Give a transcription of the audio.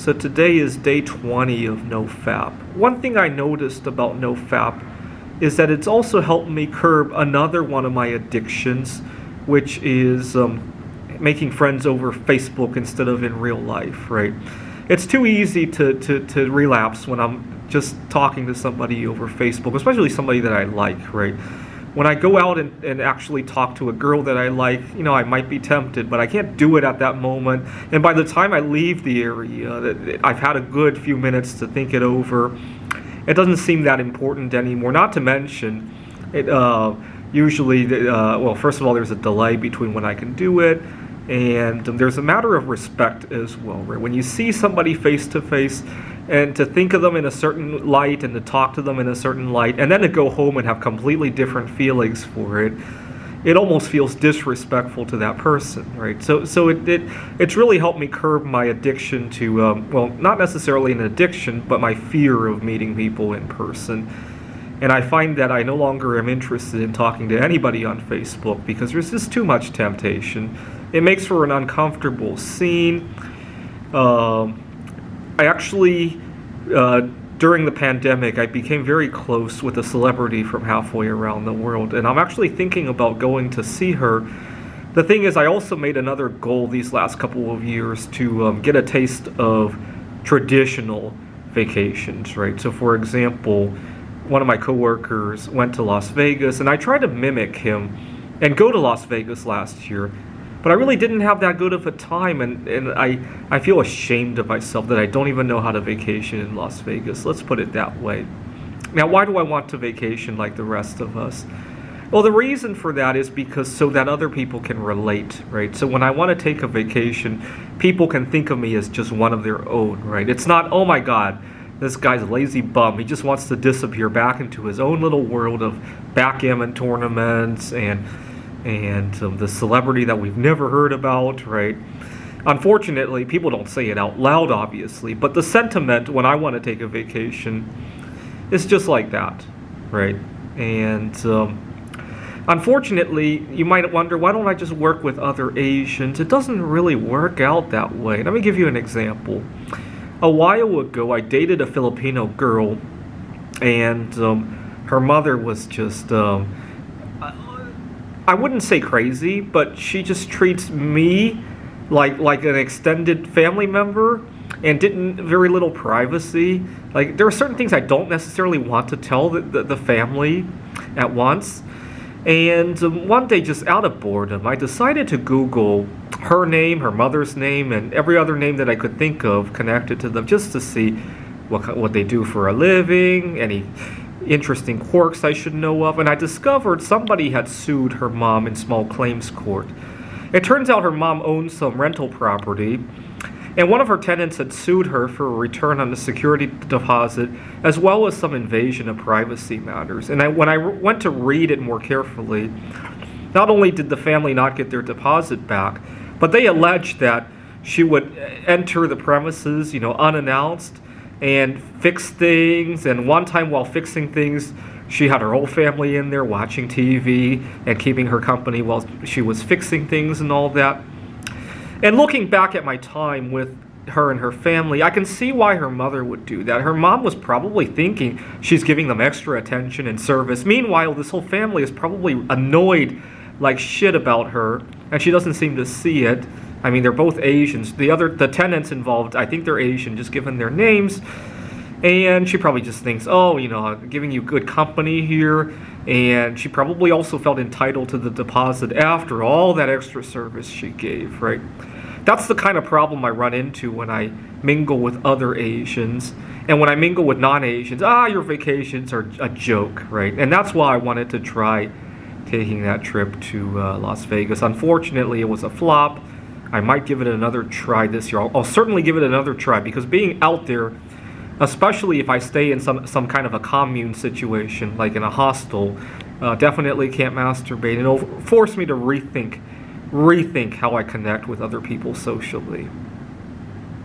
So today is day 20 of NoFap. One thing I noticed about NoFap is that it's also helped me curb another one of my addictions, which is making friends over Facebook instead of in real life, right? It's too easy to relapse when I'm just talking to somebody over Facebook, especially somebody that I like, right? When I go out and actually talk to a girl that I like, I might be tempted, but I can't do it at that moment. And by the time I leave the area, I've had a good few minutes to think it over. It doesn't seem that important anymore. Not to mention, usually, first of all, there's a delay between when I can do it, and there's a matter of respect as well, right? When you see somebody face to face, and to think of them in a certain light and to talk to them in a certain light, and then to go home and have completely different feelings for it, it almost feels disrespectful to that person, right? So it's really helped me curb my addiction to, not necessarily an addiction, but my fear of meeting people in person. And I find that I no longer am interested in talking to anybody on Facebook because there's just too much temptation. It makes for an uncomfortable scene. I actually, during the pandemic, I became very close with a celebrity from halfway around the world, and I'm actually thinking about going to see her. The thing is, I also made another goal these last couple of years to get a taste of traditional vacations, right? So, for example, one of my coworkers went to Las Vegas, and I tried to mimic him and go to Las Vegas last year. But I really didn't have that good of a time, and I feel ashamed of myself that I don't even know how to vacation in Las Vegas. Let's put it that way. Now, why do I want to vacation like the rest of us? Well, the reason for that is because so that other people can relate, right? So when I want to take a vacation, people can think of me as just one of their own, right? It's not, oh my God, this guy's a lazy bum. He just wants to disappear back into his own little world of backgammon tournaments and the celebrity that we've never heard about, right? Unfortunately, people don't say it out loud, obviously, but the sentiment when I want to take a vacation is just like that, right? And unfortunately, you might wonder, why don't I just work with other Asians? It doesn't really work out that way. Let me give you an example. A while ago, I dated a Filipino girl, and her mother was just... I wouldn't say crazy, but she just treats me like an extended family member and very little privacy. Like, there are certain things I don't necessarily want to tell the family at once. And one day, just out of boredom, I decided to Google her name, her mother's name, and every other name that I could think of connected to them, just to see what they do for a living, any interesting quirks I should know of, and I discovered somebody had sued her mom in small claims court. It turns out her mom owned some rental property, and one of her tenants had sued her for a return on the security deposit, as well as some invasion of privacy matters. And when I went to read it more carefully, not only did the family not get their deposit back, but they alleged that she would enter the premises, unannounced, and fix things, and one time while fixing things, she had her whole family in there watching TV and keeping her company while she was fixing things and all that. And looking back at my time with her and her family, I can see why her mother would do that. Her mom was probably thinking she's giving them extra attention and service. Meanwhile, this whole family is probably annoyed like shit about her, and she doesn't seem to see it. I mean, they're both Asians. The tenants involved, I think they're Asian, just given their names. And she probably just thinks, I'm giving you good company here. And she probably also felt entitled to the deposit after all that extra service she gave, right? That's the kind of problem I run into when I mingle with other Asians. And when I mingle with non-Asians, your vacations are a joke, right? And that's why I wanted to try taking that trip to Las Vegas. Unfortunately, it was a flop. I might give it another try this year. I'll certainly give it another try, because being out there, especially if I stay in some kind of a commune situation, like in a hostel, definitely can't masturbate. And it'll force me to rethink how I connect with other people socially.